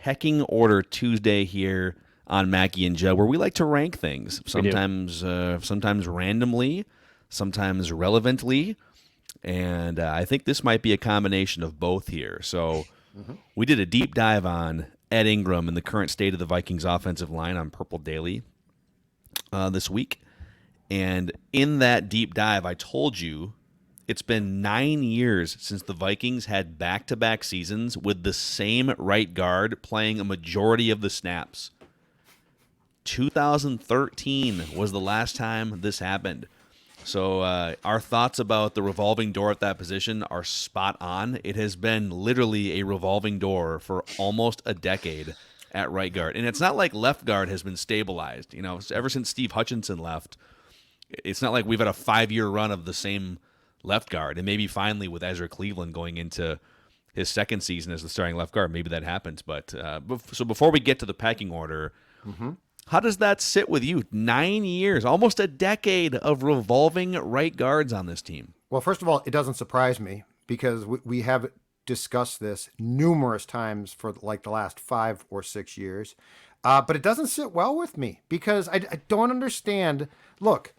Pecking Order Tuesday here on Mackey and Judd, where we like to rank things. Sometimes randomly, sometimes relevantly, and I think this might be a combination of both here. So we did a deep dive on Ed Ingram and the current state of the Vikings offensive line on Purple Daily this week. And in that deep dive, I told you it's been 9 years since the Vikings had back-to-back seasons with the same right guard playing a majority of the snaps. 2013 was the last time this happened. So our thoughts about the revolving door at that position are spot on. It has been literally a revolving door for almost a decade at right guard. And it's not like left guard has been stabilized. You know, ever since Steve Hutchinson left, it's not like we've had a 5-year run of the same left guard. And maybe finally with Ezra Cleveland going into his second season as the starting left guard, maybe that happens. But so before we get to the pecking order, how does that sit with you? 9 years, almost a decade of revolving right guards on this team. Well, first of all, it doesn't surprise me because we have discussed this numerous times for like the last 5 or 6 years. But it doesn't sit well with me because I don't understand. Look,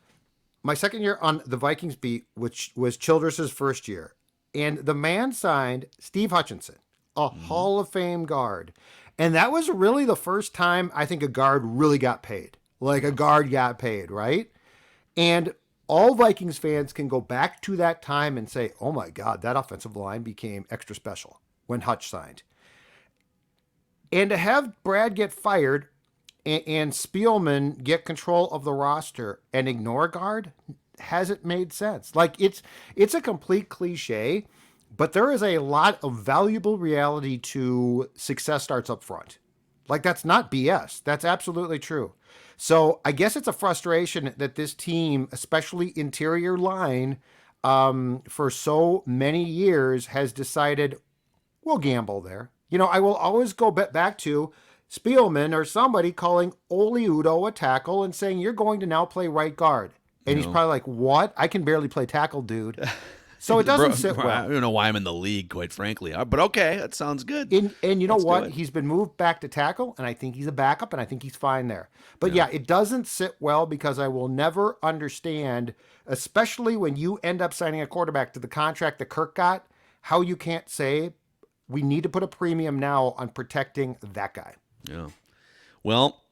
my second year on the Vikings beat, which was Childress's first year, and the man signed Steve Hutchinson, a Hall of Fame guard. And that was really the first time I think a guard really got paid. Like a guard got paid, right? And all Vikings fans can go back to that time and say, oh my God, that offensive line became extra special when Hutch signed. And to have Brad get fired and Spielman get control of the roster and ignore guard hasn't made sense. Like it's a complete cliche, but there is a lot of valuable reality to success starts up front. Like that's not BS. That's absolutely true. So I guess it's a frustration that this team, especially interior line, for so many years has decided we'll gamble there. You know, I will always go back to Spielman or somebody calling Oli Udoh a tackle and saying, you're going to now play right guard. And he's probably like, what? I can barely play tackle, dude. So it doesn't sit well. I don't know why I'm in the league, quite frankly. But okay, that sounds good. And you know what? He's been moved back to tackle, and I think he's a backup, and I think he's fine there. But yeah, it doesn't sit well because I will never understand, especially when you end up signing a quarterback to the contract that Kirk got, how you can't say we need to put a premium now on protecting that guy. Yeah. Well,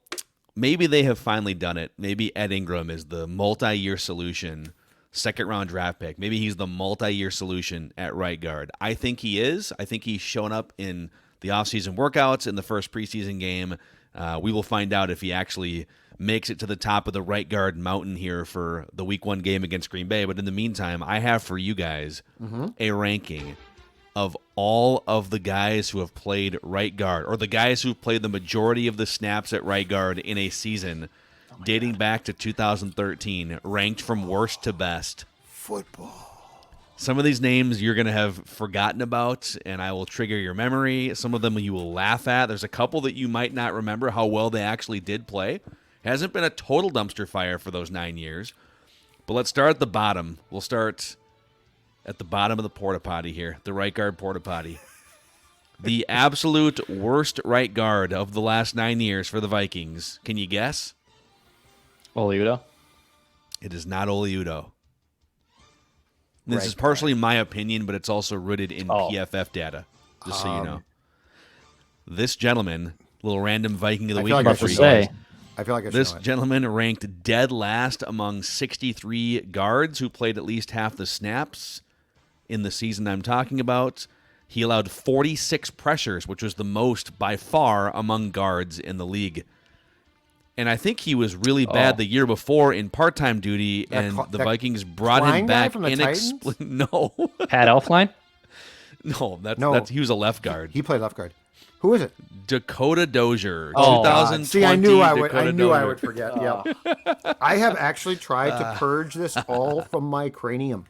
maybe they have finally done it. Maybe Ed Ingram is the multi-year solution, second-round draft pick. Maybe he's the multi-year solution at right guard. I think he is. I think he's shown up in the offseason workouts in the first preseason game. We will find out if he actually makes it to the top of the right guard mountain here for the Week 1 game against Green Bay. But in the meantime, I have for you guys a ranking of all of the guys who have played right guard, or the guys who've played the majority of the snaps at right guard in a season dating back to 2013, ranked from worst to best. Football. Some of these names you're going to have forgotten about, and I will trigger your memory. Some of them you will laugh at. There's a couple that you might not remember how well they actually did play. Hasn't been a total dumpster fire for those 9 years. But let's start at the bottom. We'll start at the bottom of the porta potty here, the right guard porta potty. The absolute worst right guard of the last 9 years for the Vikings. Can you guess? Oli Udoh? It is not Oli Udoh. This is partially my opinion, but it's also rooted in PFF data, just so you know. This gentleman, little random Viking of the week. I feel like this gentleman ranked dead last among 63 guards who played at least half the snaps in the season I'm talking about. He allowed 46 pressures, which was the most by far among guards in the league. And I think he was really bad the year before in part-time duty, and the Vikings brought him back inexplicably. No. Pat Elflein? No, he was a left guard. He played left guard. Who is it? Dakota Dozier. Oh, 2020. See, I knew I would forget. Yeah. I have actually tried to purge this all from my cranium.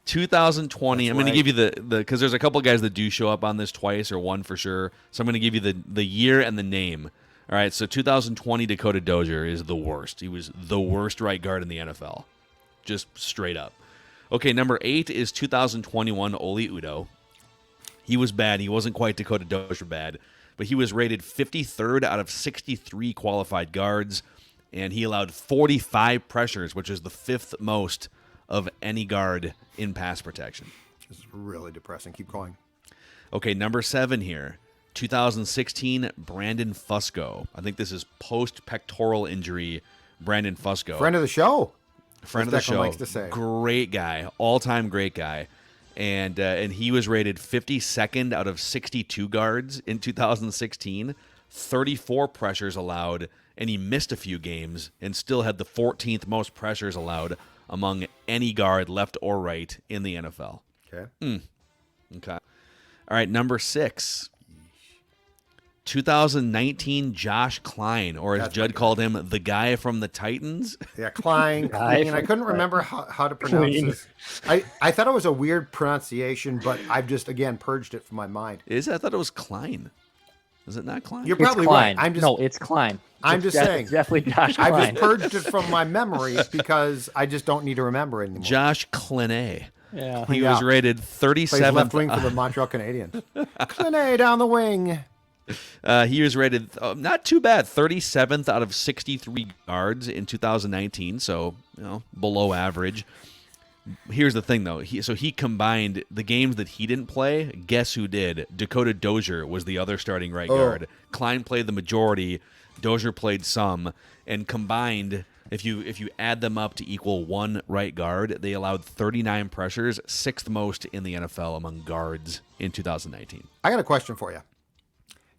2020. I'm going to give you the because there's a couple guys that do show up on this twice, or one for sure. So I'm going to give you the year and the name. All right, so 2020 Dakota Dozier is the worst. He was the worst right guard in the NFL, just straight up. Okay, number 8 is 2021 Oli Udoh. He was bad. He wasn't quite Dakota Dozier bad. but he was rated 53rd out of 63 qualified guards, and he allowed 45 pressures, which is the 5th most of any guard in pass protection. This is really depressing. Keep going. Okay, number 7 here. 2016, Brandon Fusco. I think this is post-pectoral injury Brandon Fusco. Friend of the show. Friend of as the Declan show. likes to say. Great guy. All-time great guy. And he was rated 52nd out of 62 guards in 2016. 34 pressures allowed, and he missed a few games and still had the 14th most pressures allowed among any guard, left or right, in the NFL. Okay. Okay. All right, number 6. 2019 Josh Kline, or as That's Judd my guy. called him, the guy from the Titans. Yeah, Klein. Clean. I couldn't remember how to pronounce Clean. this. I thought it was a weird pronunciation, but I've just, again, purged it from my mind. I thought it was Klein. Is it not Klein? You're It's probably Klein. right. No, it's Klein. I'm It's just def- saying. It's definitely Josh I Kline. just purged it from my memory because I just don't need to remember it anymore. Josh Kline. Yeah. He Yeah. was rated Plays 37th. left wing for the Montreal Canadiens. Kline down the wing. He was rated not too bad, 37th out of 63 guards in 2019, so below average. Here's the thing, though. He combined the games that he didn't play. Guess who did? Dakota Dozier was the other starting right guard. Klein played the majority. Dozier played some, and combined, if you add them up to equal one right guard, they allowed 39 pressures, 6th most in the NFL among guards in 2019. I got a question for you.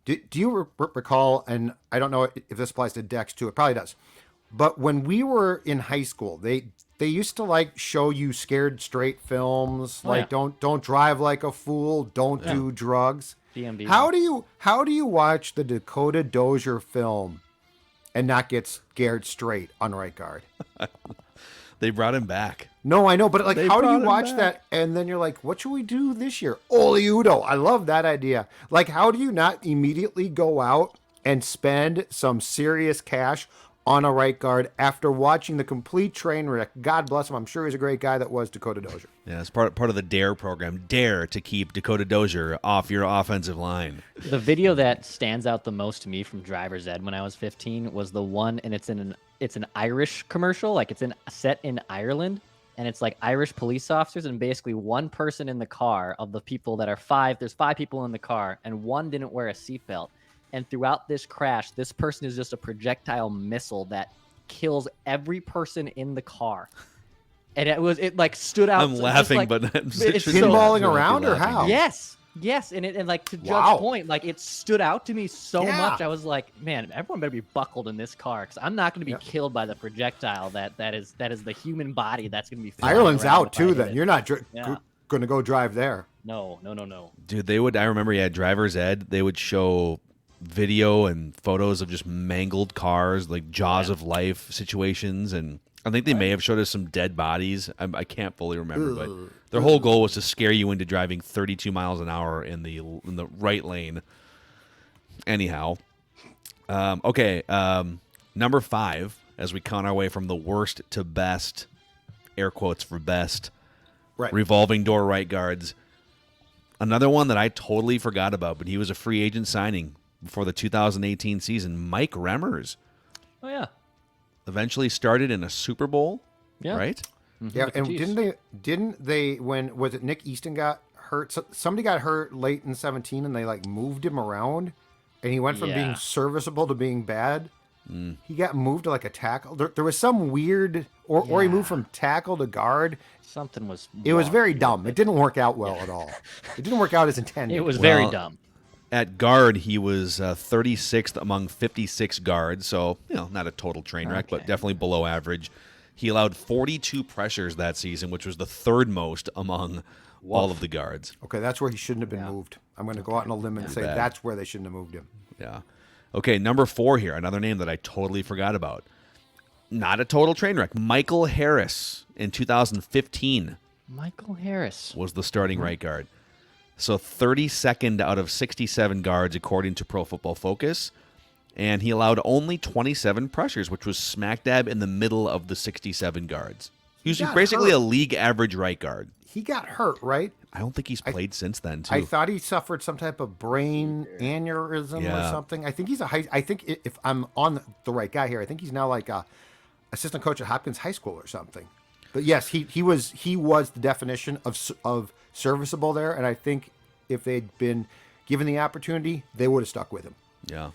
Do you recall, and I don't know if this applies to Dex too, it probably does, but when we were in high school, they used to like show you scared straight films, like don't drive like a fool, don't do drugs. DMV. How do you watch the Dakota Dozier film and not get scared straight on right guard? They brought him back. No, I know, but like, They how do brought you him watch back. that and then you're like, what should we do this year? Ole Udo. I love that idea. Like, how do you not immediately go out and spend some serious cash on a right guard after watching the complete train wreck? God bless him. I'm sure he's a great guy that was Dakota Dozier. Yeah, it's part of the DARE program. DARE to keep Dakota Dozier off your offensive line. The video that stands out the most to me from Driver's Ed when I was 15 was the one, and it's an Irish commercial, like it's set in Ireland, and it's like Irish police officers, and basically one person in the car of the people that are 5. There's 5 people in the car, and one didn't wear a seatbelt. And throughout this crash, this person is just a projectile missile that kills every person in the car. And it like stood out. I'm laughing, like, but it's so- Pinballing around or how? Yes. And like to Judd's Wow. point, like it stood out to me so Yeah. much. I was like, man, everyone better be buckled in this car because I'm not going to be Yep. killed by the projectile that is the human body that's going to be. flying Ireland's around out if I too. hit Then it. you're not Yeah. going to go drive there. No. Dude, I remember, Driver's Ed, they would show video and photos of just mangled cars, like Jaws of Life situations, and I think they may have showed us some dead bodies. I can't fully remember, but their whole goal was to scare you into driving 32 miles an hour in the right lane. Anyhow, okay, number 5, as we count our way from the worst to best, air quotes for best, Right. revolving door right guards. Another one that I totally forgot about, but he was a free agent signing before the 2018 season. Mike Remmers Oh yeah. eventually started in a Super Bowl, Yeah. right? Yeah, Look at and these. didn't they when was it Nick Easton got hurt? Somebody got hurt late in 17, and they like moved him around, and he went from being Yeah. serviceable to being bad. He got moved to like a tackle. There was some weird, or he moved from tackle to guard. Something was. It was wrong. very dumb. It didn't work out well at all. It didn't work out as intended. It was very Well, dumb. At guard, he was 36th among 56 guards, so not a total train wreck, but Okay. definitely below average. He allowed 42 pressures that season, which was the 3rd most among all of the guards. Okay, that's where he shouldn't have been moved. I'm going to go out on a limb and say bad. that's where they shouldn't have moved him. Yeah. Okay, number 4 here, another name that I totally forgot about. Not a total train wreck. Michael Harris in 2015 Michael Harris. was the starting right guard. So 32nd out of 67 guards, according to Pro Football Focus. And he allowed only 27 pressures, which was smack dab in the middle of the 67 guards. He was got basically hurt. a league average right guard. He got hurt, right? I don't think he's played since then, too. I thought he suffered some type of brain aneurysm or something. I think I think if I'm on the right guy here, I think he's now like a assistant coach at Hopkins High School or something. But yes, he was the definition of serviceable there, and I think if they'd been given the opportunity, they would have stuck with him. Yeah.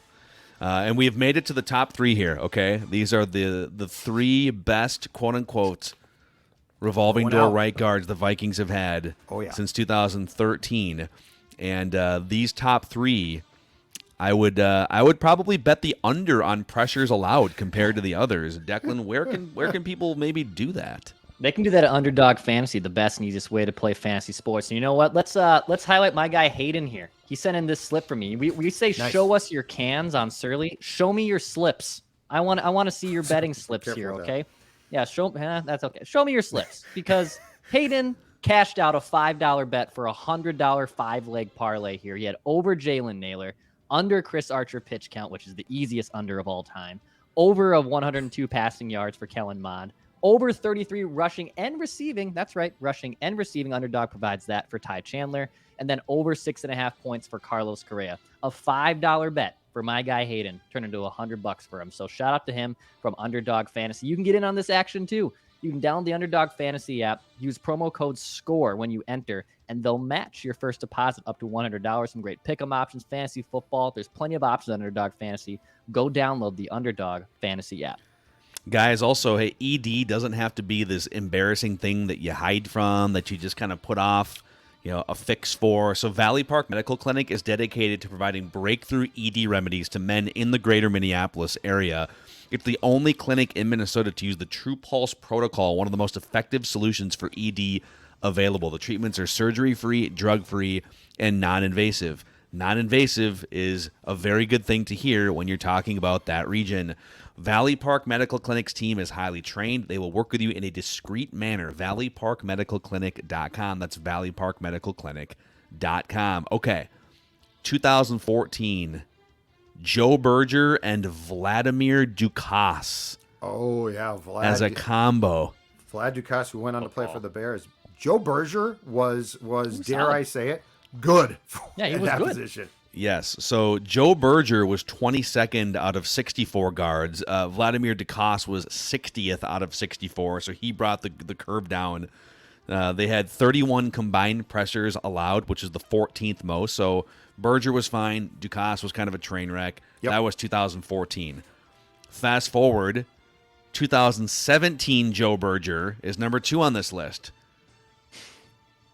And we have made it to the top 3 here, okay? These are the 3 best, quote-unquote, revolving door right guards the Vikings have had since 2013. And these top 3, I would probably bet the under on pressures allowed compared to the others. Declan, where can people maybe do that? They can do that at Underdog Fantasy, the best and easiest way to play fantasy sports. And you know what? Let's highlight my guy Hayden here. He sent in this slip for me. We say nice. Show us your cans on Surly. Show me your slips. I want to see your betting slips here. Okay? Yeah. That's okay. Show me your slips because Hayden cashed out a $5 bet for a $100 5-leg parlay here. He had over Jalen Naylor, under Chris Archer pitch count, which is the easiest under of all time, over of 102 passing yards for Kellen Mond. Over 33 rushing and receiving. That's right. Rushing and receiving. Underdog provides that for Ty Chandler. And then over 6.5 points for Carlos Correa. A $5 bet for my guy Hayden turned into $100 for him. So shout out to him from Underdog Fantasy. You can get in on this action too. You can download the Underdog Fantasy app, use promo code SCORE when you enter, and they'll match your first deposit up to $100. Some great pick'em options, fantasy football. There's plenty of options on Underdog Fantasy. Go download the Underdog Fantasy app. Guys, also, hey, ED doesn't have to be this embarrassing thing that you hide from, that you just kind of put off, a fix for. So Valley Park Medical Clinic is dedicated to providing breakthrough ED remedies to men in the greater Minneapolis area. It's the only clinic in Minnesota to use the True Pulse protocol, one of the most effective solutions for ED available. The treatments are surgery-free, drug-free, and non-invasive. Non-invasive is a very good thing to hear when you're talking about that region. Valley Park Medical Clinic's team is highly trained. They will work with you in a discreet manner. ValleyParkMedicalClinic.com. That's ValleyParkMedicalClinic.com. Okay, 2014, Joe Berger and Vladimir Dukas. Oh, yeah, Vlad. As a combo. Vlad Dukas, who went on to play for the Bears. Joe Berger was dare I say it, good he was that good. position. Yes. So Joe Berger was 22nd out of 64 guards. Vladimir Dukas was 60th out of 64. So he brought the curve down. They had 31 combined pressures allowed, which is the 14th most. So Berger was fine. Dukas was kind of a train wreck. Yep. That was 2014. Fast forward, 2017 Joe Berger is number 2 on this list.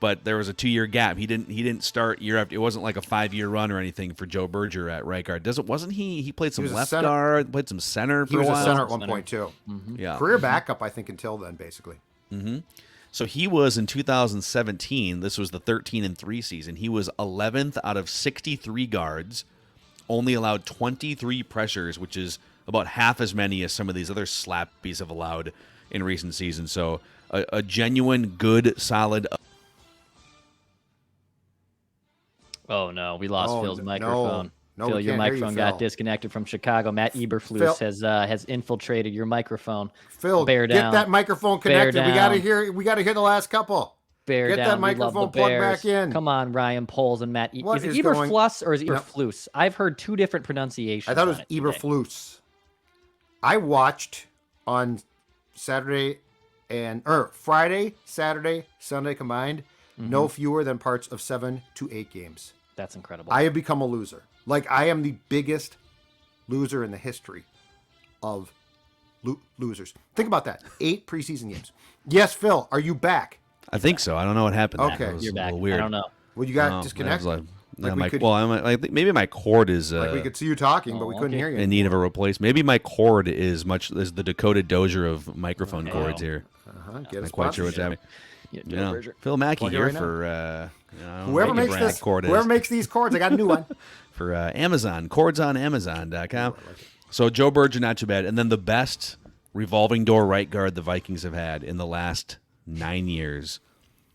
But there was a 2-year gap. He didn't start year after. It wasn't like a 5-year run or anything for Joe Berger at right guard. Wasn't he? He played some left guard, played some center for a while. He was a center at one point too. Mm-hmm. Yeah, career backup I think until then basically. Mm-hmm. So he was in 2017. This was the 13-3 season. He was 11th out of 63 guards. Only allowed 23 pressures, which is about half as many as some of these other slappies have allowed in recent seasons. So a genuine, good, solid. Oh, no. We lost Phil's microphone. No, Phil, we your can't hear you, microphone Phil. got disconnected from Chicago. Matt Eberflus has infiltrated your microphone. Phil, Bear get down. that microphone connected. Bear We gotta down. hear the last couple. Bear Get down. that We love microphone the plugged Bears. back in. Come on, Ryan Poles and Matt. What is it is going- Eberflus or is it No. Eberflus? I've heard 2 different pronunciations. I thought it was on today. Eberflus. I watched on Friday, Saturday, Sunday combined, no fewer than parts of 7 to 8 games. That's incredible. I have become a loser. Like, I am the biggest loser in the history of losers. Think about that. 8 preseason games. Yes, Phil, are you back? I think so. I don't know what happened. Okay. That was You're a back. little weird. I don't know. Well, you got No, disconnected. that was Like we could- I think maybe my cord is Like we could see you talking, but we couldn't okay. hear you. in need of a replacement. Maybe my cord is the Dakota Dozier of microphone cords here. Get a Not quite sure what's sponsorship. happening. Yeah, Berger. Phil Mackey Plug it here right now. for Whoever making makes brand this, cord whoever is. makes these cords, I got a new one. For Amazon, cords on Amazon.com. So Joe Berger, not too bad. And then the best revolving door right guard the Vikings have had in the last 9 years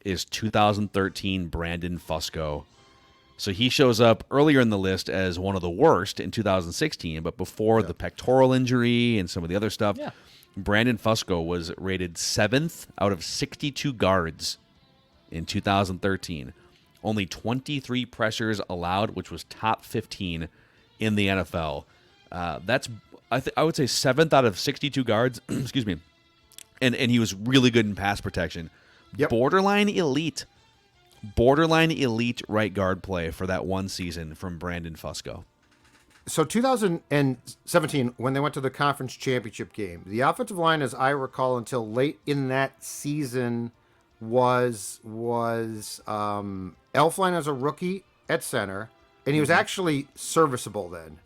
is 2013 Brandon Fusco. So he shows up earlier in the list as one of the worst in 2016, but before the pectoral injury and some of the other stuff, Brandon Fusco was rated 7th out of 62 guards in 2013. Only 23 pressures allowed, which was top 15 in the NFL. That's I would say 7th out of 62 guards. Excuse me. And he was really good in pass protection. Yep. Borderline elite right guard play for that one season from Brandon Fusco. So 2017, when they went to the conference championship game, the offensive line, as I recall, until late in that season was Elflein as a rookie at center, and he was actually serviceable then.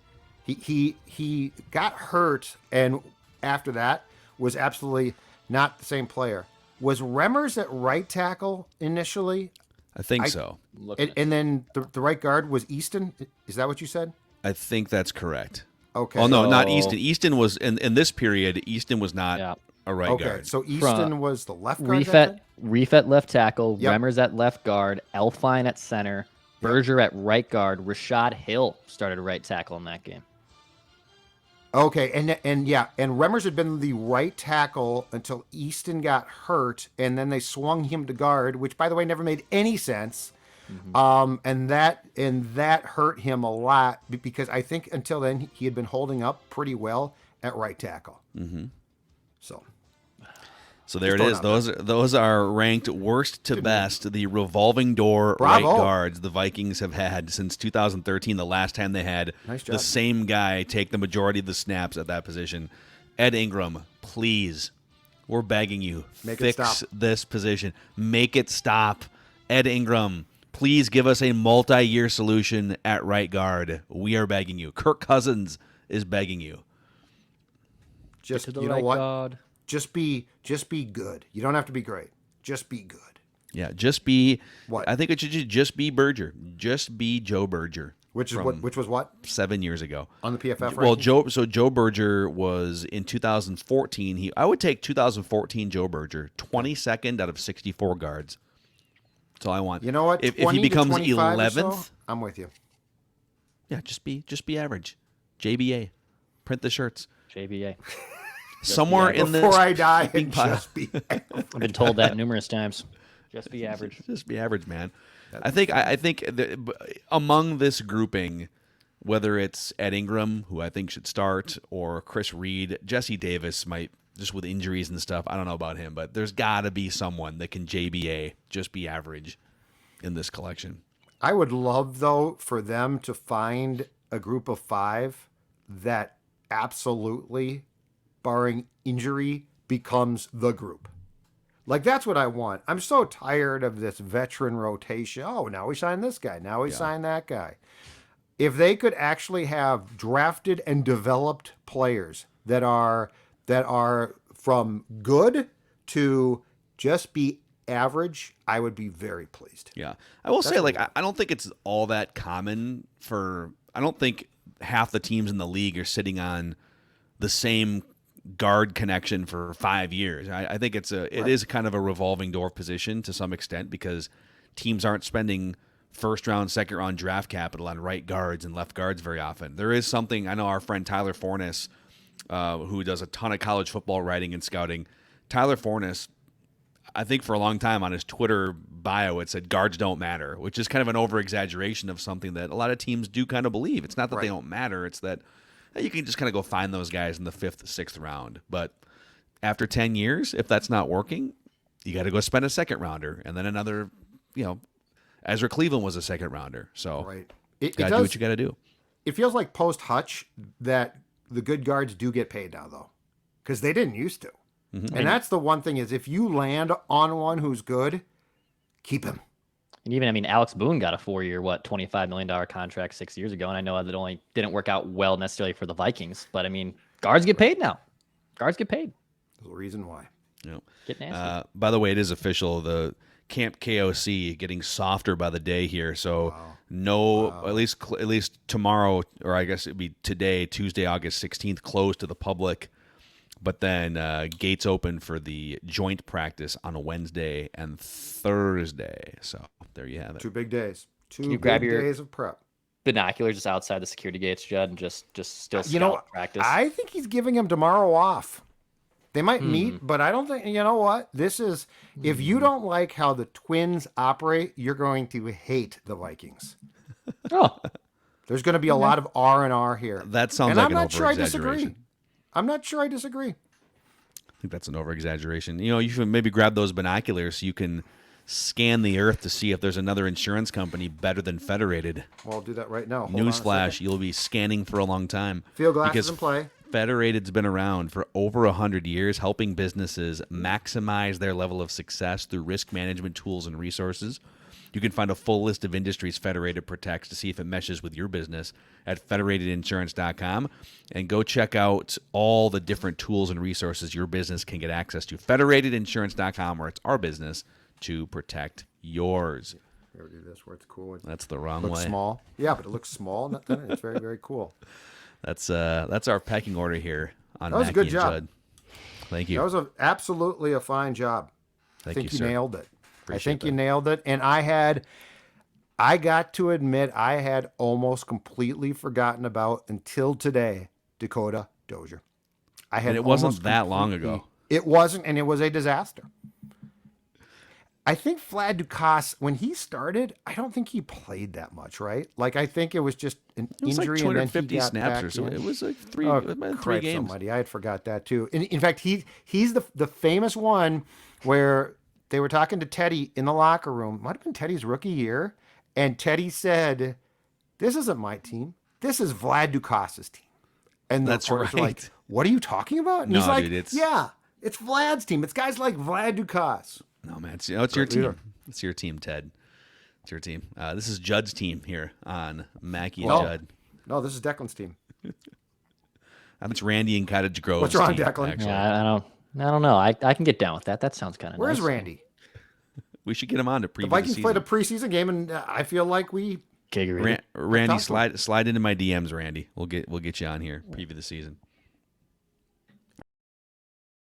He got hurt, and after that was absolutely not the same player. Was Remmers at right tackle initially? I think so. And then the right guard was Easton? Is that what you said? I think that's correct. Okay. Oh, no, not Easton. Easton was, in this period, Easton was not a right guard. So Easton was the left guard? Reef at left tackle, Yep. Remmers at left guard, Elfine at center, Berger at right guard, Rashad Hill started right tackle in that game. Okay, and Remmers had been the right tackle until Easton got hurt, and then they swung him to guard, which, by the way, never made any sense. Mm-hmm. And that hurt him a lot because I think until then he had been holding up pretty well at right tackle. Mm-hmm. So there it is. Those are ranked worst to best. The revolving door right guards the Vikings have had since 2013, the last time they had the same guy take the majority of the snaps at that position. Ed Ingram, please, we're begging you, fix this position. Make it stop. Ed Ingram, please give us a multi-year solution at right guard. We are begging you. Kirk Cousins is begging you. Just, to the you know right what? guard. Just be good. You don't have to be great. Just be good. Yeah, just be. What? I think it should just be Berger. Just be Joe Berger. Which was what? 7 years ago on the PFF. Well, rankings? Joe Berger was in 2014. I would take 2014 Joe Berger, 22nd out of 64 guards. That's all I want. You know what? If he becomes 11th, so, I'm with you. Yeah, just be average. JBA, print the shirts. JBA. Somewhere in this. Before I die, and just be. I've been told that numerous times. Just be average. Just be average, man. I think among this grouping, whether it's Ed Ingram, who I think should start, or Chris Reed, Jesse Davis might, just with injuries and stuff, I don't know about him, but there's got to be someone that can JBA, just be average, in this collection. I would love, though, for them to find a group of 5 that absolutely, barring injury, becomes the group. Like, that's what I want. I'm so tired of this veteran rotation. Oh, now we signed this guy. Now we signed that guy. If they could actually have drafted and developed players that are from good to just be average, I would be very pleased. Yeah. I will say, like, I don't think it's all that common I don't think half the teams in the league are sitting on the same guard connection for 5 years. I think it is kind of a revolving door position to some extent because teams aren't spending first round, second round draft capital on right guards and left guards very often. There is something, I know our friend Tyler Fornes, who does a ton of college football writing and scouting. Tyler Fornes, I think for a long time on his Twitter bio, it said guards don't matter, which is kind of an over-exaggeration of something that a lot of teams do kind of believe. It's not that they don't matter. It's that you can just kind of go find those guys in the 5th, 6th round. But after 10 years, if that's not working, you got to go spend a second rounder and then another, Ezra Cleveland was a second rounder. So you got to do what you got to do. It feels like post-Hutch that the good guards do get paid now, though, because they didn't used to. Mm-hmm. And that's the one thing is if you land on one who's good, keep him. And even, Alex Boone got a 4-year, $25 million contract 6 years ago. And I know that only didn't work out well necessarily for the Vikings. But, guards get paid now. Guards get paid. There's a reason why. Get nasty. By the way, it is official. The Camp KOC getting softer by the day here. So at least tomorrow, or I guess it'd be today, Tuesday, August 16th, closed to the public. But then gates open for the joint practice on a Wednesday and Thursday. So there you have it. 2 big days. Can grab your days of prep. Binoculars just outside the security gates, Judd, and just still scout practice? I think he's giving him tomorrow off. They might meet, but I don't think, you know what? This is, if you don't like how the Twins operate, you're going to hate the Vikings. Oh, There's going to be a lot of R&R here. That sounds and like I'm an not sure I disagree. over-exaggeration. I'm not sure I disagree. I think that's an over-exaggeration. You should maybe grab those binoculars so you can scan the earth to see if there's another insurance company better than Federated. Well, I'll do that right now. Hold on a Newsflash, second. you'll be scanning for a long time. Field glasses because in play. Federated's been around for over 100 years, helping businesses maximize their level of success through risk management tools and resources. You can find a full list of industries Federated protects to see if it meshes with your business at federatedinsurance.com. And go check out all the different tools and resources your business can get access to. Federatedinsurance.com, where it's our business to protect yours. Here, do this where it's cool. That's the wrong Looks way. small. Yeah, but it looks small. It's very, very cool. That's our pecking order here on That was a Mackey good and job. Judd. Thank you. That was absolutely a fine job. Thank I think you, you sir. nailed it. Appreciate I think you that. nailed it. And I got to admit, I had almost completely forgotten about until today, Dakota Dozier. I had And it wasn't almost that long completely- ago. It wasn't, and it was a disaster. I think Vlad Dukas, when he started, I don't think he played that much, right? Like, I think it was just an It was like injury, and then he 250 got snaps back or so. in. It was like three Christ games. almighty, I had forgot that too. In fact, he's the famous one where they were talking to Teddy in the locker room. Might have been Teddy's rookie year, and Teddy said, "This isn't my team. This is Vlad Dukas's team." And the That's reporters were like, right. "What are you talking about?" And No, he's like, dude, it's- "Yeah, it's Vlad's team. It's guys like Vlad Dukas." No, man. It's your Great team. leader. It's your team, Ted. It's your team. This is Judd's team here on Mackey and Well, Judd. No, this is Declan's team. It's Randy and Cottage Grove's What's wrong, team, Declan? actually. yeah, I don't know. I can get down with that. That sounds kind of Where's nice. Randy? We should get him on to preview The Vikings the played a season. preseason game, and I feel like we Giggity. Randy, Talk to slide into my DMs, Randy. We'll get you on here. Preview the season.